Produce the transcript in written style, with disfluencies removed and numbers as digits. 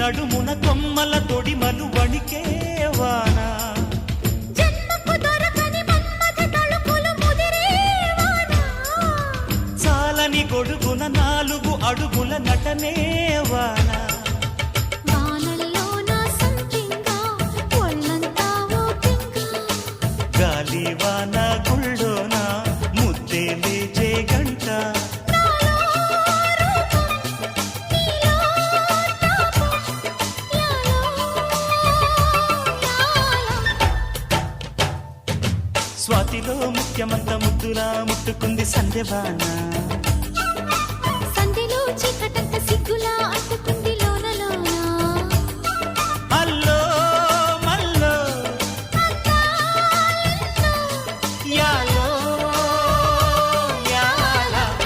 నడుమున కొమ్మల తొడిమలు వణికే వాన చాలని గొడుగున 4 అడుగుల నటనే వాన గాలి వాన గుళ్ళోన ముద్దే లేచే గంట స్వాతిలో ముఖ్యమంత ముద్దులా ముట్టుకుంది సంధ్యవాన సంధ్యలో చీకటంత సిగ్గులా అట్టుకుంది